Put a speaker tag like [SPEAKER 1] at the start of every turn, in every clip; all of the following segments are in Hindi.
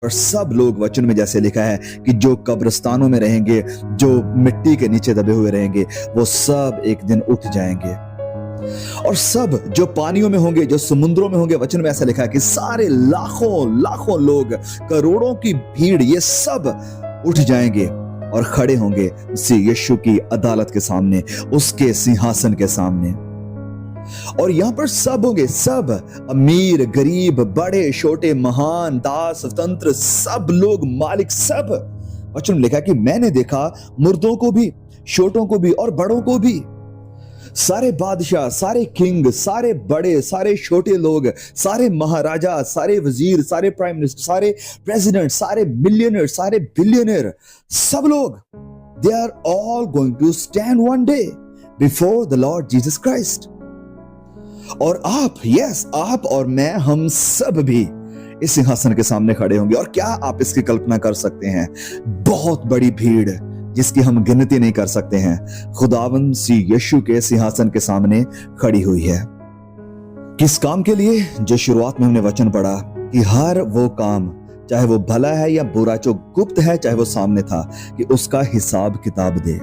[SPEAKER 1] और सब लोग, वचन में जैसे लिखा है कि जो कब्रिस्तानों में रहेंगे, जो मिट्टी के नीचे दबे हुए रहेंगे, वो सब एक दिन उठ जाएंगे। और सब जो पानियों में होंगे, जो समुद्रों में होंगे, वचन में ऐसा लिखा है कि सारे लाखों लाखों लोग, करोड़ों की भीड़, ये सब उठ जाएंगे और खड़े होंगे यीशु की अदालत के सामने, उसके सिंहासन के सामने। और यहां पर सब होंगे, सब, अमीर गरीब, बड़े छोटे, महान दास स्वतंत्र, सब लोग, मालिक, सब। वचन में लिखा कि मैंने देखा मुर्दों को भी, छोटों को भी और बड़ों को भी, सारे बादशाह, सारे किंग, सारे बड़े, सारे छोटे लोग, सारे महाराजा, सारे वजीर, सारे प्राइम मिनिस्टर, सारे प्रेसिडेंट, सारे मिलियनर, सारे बिलियनर, सब लोग, they are all going to stand one day before the Lord Jesus Christ. और आप, यस, आप और मैं, हम सब भी इस सिंहासन के सामने खड़े होंगे। और क्या आप इसकी कल्पना कर सकते हैं? बहुत बड़ी भीड़ जिसकी हम गिनती नहीं कर सकते हैं, खुदावंद यीशु के सिंहासन के सामने खड़ी हुई है। किस काम के लिए? जो शुरुआत में हमने वचन पढ़ा कि हर वो काम, चाहे वो भला है या बुरा, जो गुप्त है चाहे वो सामने था, कि उसका हिसाब किताब दे।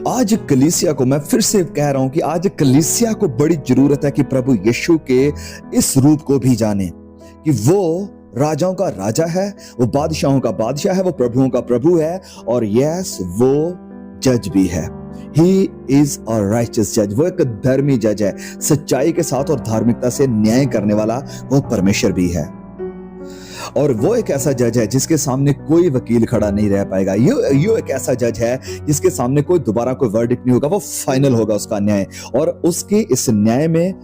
[SPEAKER 1] आज कलीसिया को, मैं फिर से कह रहा हूं कि आज कलीसिया को बड़ी जरूरत है कि प्रभु यीशु के इस रूप को भी जाने कि वो राजाओं का राजा है, वो बादशाहों का बादशाह है, वो प्रभुओं का प्रभु है, और यस, वो जज भी है। He is a righteous judge। वो एक धर्मी जज है, सच्चाई के साथ और धार्मिकता से न्याय करने वाला वो परमेश्वर भी है। और वो एक ऐसा जज है जिसके सामने कोई वकील खड़ा नहीं रह पाएगा। ये एक ऐसा जज है जिसके सामने कोई दोबारा कोई वर्डिक्ट नहीं होगा, वो फाइनल होगा उसका न्याय। और उसके इस न्याय में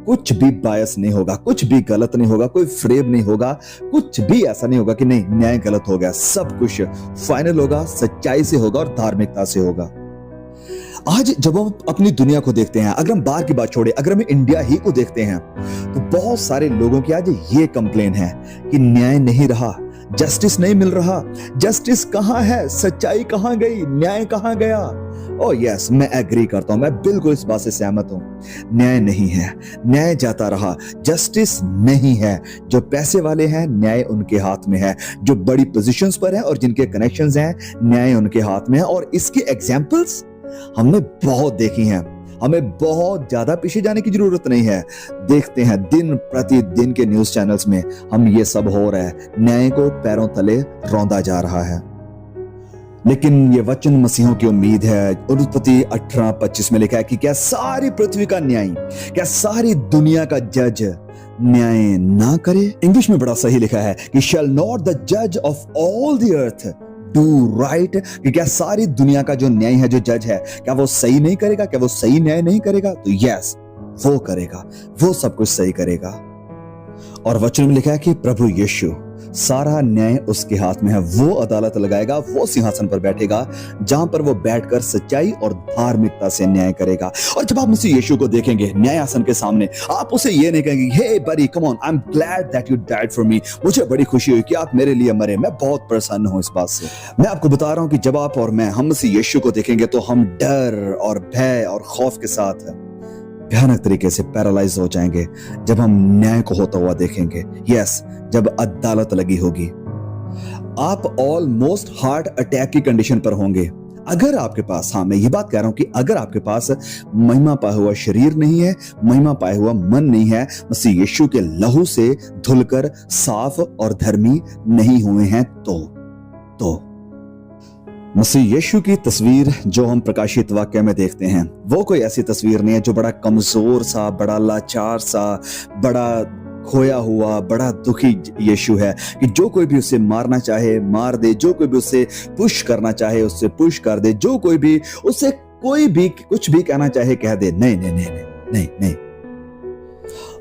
[SPEAKER 1] कुछ भी बायस नहीं होगा, कुछ भी गलत नहीं होगा, कोई फ्रेब नहीं होगा, कुछ भी ऐसा नहीं होगा कि नहीं न्याय गलत हो गया। सब कुछ फाइनल होगा, सच्चाई से होगा और धार्मिकता से होगा। आज जब हम अपनी दुनिया को देखते हैं, अगर हम बाहर की बात छोड़े, अगर हम इंडिया ही को देखते हैं, तो बहुत सारे लोगों की आज ये कंप्लेन है कि न्याय नहीं रहा, जस्टिस नहीं मिल रहा। जस्टिस कहां है? सच्चाई कहां गई? न्याय कहां गया? ओह यस, मैं एग्री करता हूं, मैं बिल्कुल इस बात से सहमत हूं। न्याय नहीं है, न्याय जाता रहा, जस्टिस नहीं है। जो पैसे वाले हैं, न्याय उनके हाथ में है। जो बड़ी पोजीशंस पर हैं और जिनके कनेक्शंस हैं, न्याय उनके हाथ में है। और इसकी एग्जांपल्स हमने बहुत देखी हैं। हमें बहुत ज्यादा पीछे जाने की जरूरत नहीं है। देखते हैं दिन प्रतिदिन के न्यूज चैनल्स में हम ये सब हो रहा है, न्याय को पैरों तले रौंदा जा रहा है। लेकिन ये वचन मसीहों की उम्मीद है। उत्पत्ति 18:25 में लिखा है कि क्या सारी पृथ्वी का न्याय, क्या सारी दुनिया का जज न्याय ना करे? इंग्लिश में बड़ा सही लिखा है कि शैल नॉट द जज of all the earth do right? कि क्या सारी दुनिया का जो न्याय है, जो जज है, क्या वो सही नहीं करेगा? क्या वो सही न्याय नहीं करेगा? तो यस, वो करेगा, वो सब कुछ सही करेगा। और वचन में लिखा है कि प्रभु यीशु, सारा न्याय उसके हाथ में है। वो अदालत लगाएगा, वो सिंहासन पर बैठेगा जहां पर वो बैठकर सच्चाई और धार्मिकता से न्याय करेगा। और जब आप मसीह यीशु को देखेंगे न्यायासन के सामने, आप उसे ये नहीं कहेंगे hey buddy come on, I am glad that you died for me. मुझे बड़ी खुशी हुई कि आप मेरे लिए मरे, मैं बहुत प्रसन्न हूं इस बात से। मैं आपको बता रहा हूं कि जब आप और मैं, हम मसीह यीशु को देखेंगे तो हम डर और भय और खौफ के साथ भयानक तरीके से पैरालाइज हो जाएंगे जब हम न्याय को होता हुआ देखेंगे। यस, जब अदालत लगी होगी। आप ऑलमोस्ट हार्ट अटैक की कंडीशन पर होंगे अगर आपके पास, हाँ मैं ये बात कह रहा हूं कि अगर आपके पास महिमा पाया हुआ शरीर नहीं है, महिमा पाया हुआ मन नहीं है, मसीह यीशु के लहू से धुलकर साफ और धर्मी नहीं हुए हैं, तो मसीह यीशु की तस्वीर जो हम प्रकाशित वाक्य में देखते हैं, वो कोई ऐसी तस्वीर नहीं है जो बड़ा कमजोर सा, बड़ा लाचार सा, बड़ा खोया हुआ, बड़ा दुखी यीशु है कि जो कोई भी उसे मारना चाहे मार दे, जो कोई भी उसे पुश करना चाहे उससे पुश कर दे, जो कोई भी उससे कोई भी कुछ भी कहना चाहे कह दे। नहीं नहीं नहीं नहीं नहीं नहीं।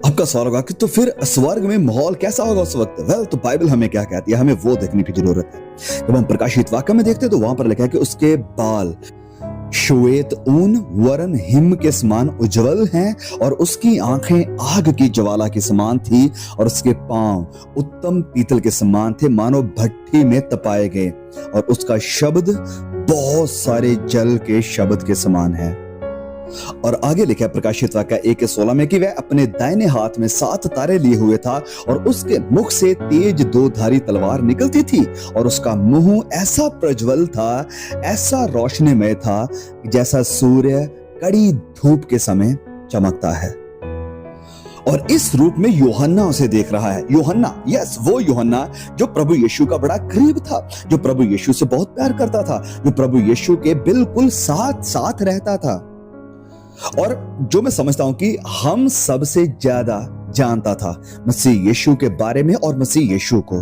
[SPEAKER 1] आपका सवाल होगा कि तो फिर स्वर्ग में माहौल कैसा होगा उस वक्त? वेल, तो बाइबल हमें क्या कहती है, हमें वो देखने की जरूरत है। जब हम प्रकाशित वाक्य में देखते हैं तो वहां पर लिखा है कि उसके बाल श्वेत ऊन वरन हिम के समान उज्जवल हैं और उसकी आंखें आग की ज्वाला के समान थी और उसके पांव उत्तम पीतल के समान थे, मानो भट्ठी में तपाए गए, और उसका शब्द बहुत सारे जल के शब्द के समान है। और आगे लिखा है प्रकाशित वाक्य 1:16 में कि वह अपने दाहिने हाथ में 7 तारे लिए हुए था और उसके मुख से तेज 2 धारी तलवार निकलती थी और उसका मुंह ऐसा प्रज्वल था, ऐसा रोशनीमय था जैसा सूर्य कड़ी धूप के समय चमकता है। और इस रूप में यूहन्ना उसे देख रहा है। यूहन्ना, यस, वो यूहन्ना जो प्रभु यीशु का बड़ा करीब था, जो प्रभु यीशु से बहुत प्यार करता था, जो प्रभु यीशु के बिल्कुल साथ साथ रहता था और जो मैं समझता हूं कि हम सबसे ज्यादा जानता था मसीह यीशु के बारे में और मसीह यीशु को।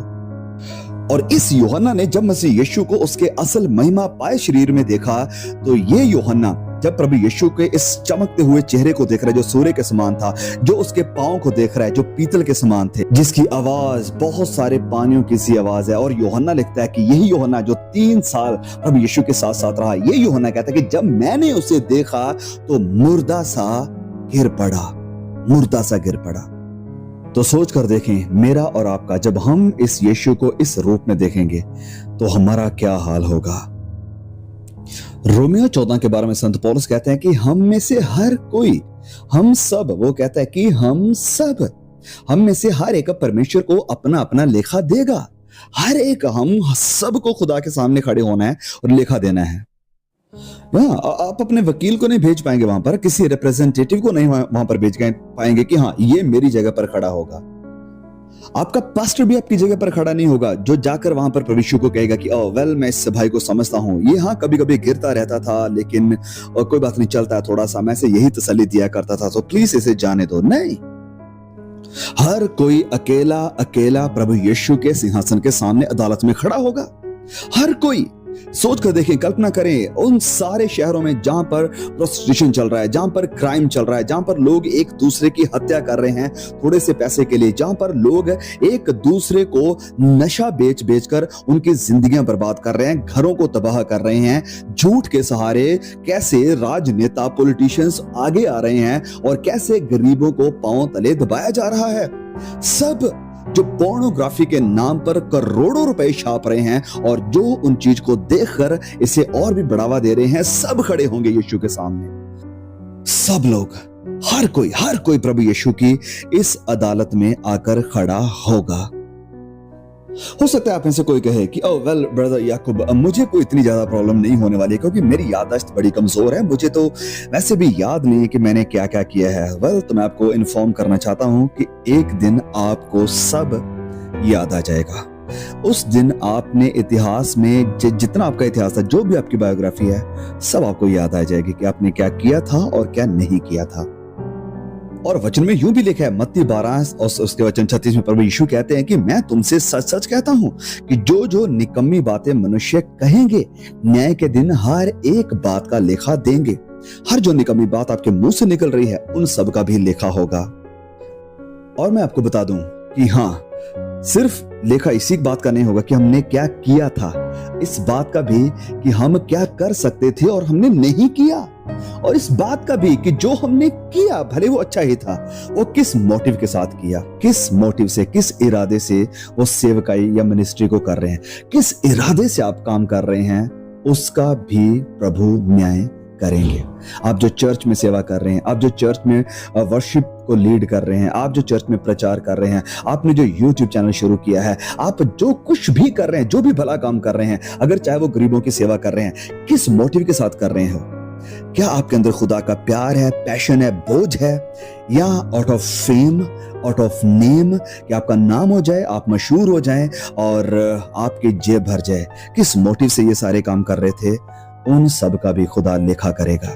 [SPEAKER 1] और इस यूहन्ना ने जब मसीह यीशु को उसके असल महिमा पाए शरीर में देखा, तो ये यूहन्ना जब प्रभु यीशु के इस चमकते हुए चेहरे को देख रहा है जो सूर्य के समान था, जो उसके पांव को देख रहा है जो पीतल के समान थे, जिसकी आवाज बहुत सारे पानियों की सी आवाज है। और यूहन्ना लिखता है कि यही यूहन्ना जो 3 साल प्रभु यीशु के साथ साथ रहा, ये यूहन्ना कहता है कि जब मैंने उसे देखा तो मुर्दा सा गिर पड़ा। तो सोच कर देखें, मेरा और आपका जब हम इस यीशु को इस रूप में देखेंगे तो हमारा क्या हाल होगा। रोमियो 14 के बारे में संत पौलुस कहते हैं कि हम में से हर कोई, हम सब, वो कहता है कि हम में से हर एक परमेश्वर को अपना अपना लेखा देगा। हर एक हम सबको खुदा के सामने खड़े होना है और लेखा देना है। आप अपने वकील को नहीं भेज पाएंगे वहां पर, किसी रिप्रेजेंटेटिव को नहीं वहां पर भेज पाएंगे कि हाँ ये मेरी जगह पर खड़ा होगा। आपका पास्टर भी आपकी जगह पर खड़ा नहीं होगा जो जाकर वहां पर प्रभु यीशु को कहेगा कि ओह वेल, मैं इस भाई को समझता हूं, ये हाँ कभी कभी गिरता रहता था लेकिन कोई बात नहीं, चलता है थोड़ा सा, मैं इसे यही तसल्ली दिया करता था, तो प्लीज इसे जाने दो। नहीं, हर कोई अकेला अकेला प्रभु यीशु के सिंहासन के सामने अदालत में खड़ा होगा। हर कोई सोच कर देखें, कल्पना करें उन सारे शहरों में जहां पर प्रोस्टिट्यूशन चल रहा है, जहां पर क्राइम चल रहा है, जहां पर लोग एक दूसरे की हत्या कर रहे हैं थोड़े से पैसे के लिए, जहां पर लोग एक दूसरे को नशा बेच कर उनकी जिंदगियां बर्बाद कर रहे हैं, घरों को तबाह कर रहे हैं, झूठ के सहारे कैसे राजनेता पॉलिटिशियंस आगे आ रहे हैं और कैसे गरीबों को पांव तले दबाया जा रहा है। सब जो पोर्नोग्राफी के नाम पर करोड़ों रुपए छाप रहे हैं और जो उन चीज को देखकर इसे और भी बढ़ावा दे रहे हैं, सब खड़े होंगे यीशु के सामने। सब लोग, हर कोई प्रभु यीशु की इस अदालत में आकर खड़ा होगा। हो सकता है आप में से कोई कहे कि ओह वेल ब्रदर याकूब, मुझे कोई इतनी ज्यादा प्रॉब्लम नहीं होने वाली क्योंकि मेरी याददाश्त बड़ी कमजोर है, मुझे तो वैसे भी याद नहीं है कि मैंने क्या क्या किया है। वेल, तो मैं आपको इन्फॉर्म करना चाहता हूं कि एक दिन आपको सब याद आ जाएगा। उस दिन आपने इतिहास में जितना आपका इतिहास था, जो भी आपकी बायोग्राफी है, सब आपको याद आ जाएगी कि आपने क्या किया था और क्या नहीं किया था। और वचन में यूं भी लिखा है, मत्ती 12 और उसके वचन 36 में प्रभु यीशु कहते हैं कि मैं तुमसे सच सच कहता हूं कि जो जो निकम्मी बातें मनुष्य कहेंगे, न्याय के दिन हर एक बात का लेखा देंगे। हर जो निकम्मी बात आपके मुंह से निकल रही है, उन सब का भी लेखा होगा। और मैं आपको बता दूं कि हाँ, सिर्फ लेखा इसी बात का नहीं होगा कि हमने क्या किया था, इस बात का भी कि हम क्या कर सकते थे और हमने नहीं किया, और इस बात का भी कि जो हमने किया भले वो अच्छा ही था, वो किस मोटिव के साथ किया, किस मोटिव से, किस इरादे से वो सेवकाई या मिनिस्ट्री को कर रहे हैं, किस इरादे से आप काम कर रहे हैं, उसका भी प्रभु न्याय करेंगे। आप जो चर्च में सेवा कर रहे हैं, आप जो चर्च में वर्शिप को लीड कर रहे हैं, आप जो चर्च में प्रचार कर रहे हैं, आपने जो यूट्यूब चैनल शुरू किया है, आप जो कुछ भी कर रहे हैं, जो भी भला काम कर रहे हैं, अगर चाहे वो गरीबों की सेवा कर रहे हैं, किस मोटिव के साथ कर रहे हो? क्या आपके अंदर खुदा का प्यार है, पैशन है, बोझ है, या out of fame, out of name, कि आपका नाम हो जाए, आप मशहूर हो जाएं और आपकी जेब भर जाए? किस मोटिव से ये सारे काम कर रहे थे, उन सब का भी खुदा लेखा करेगा।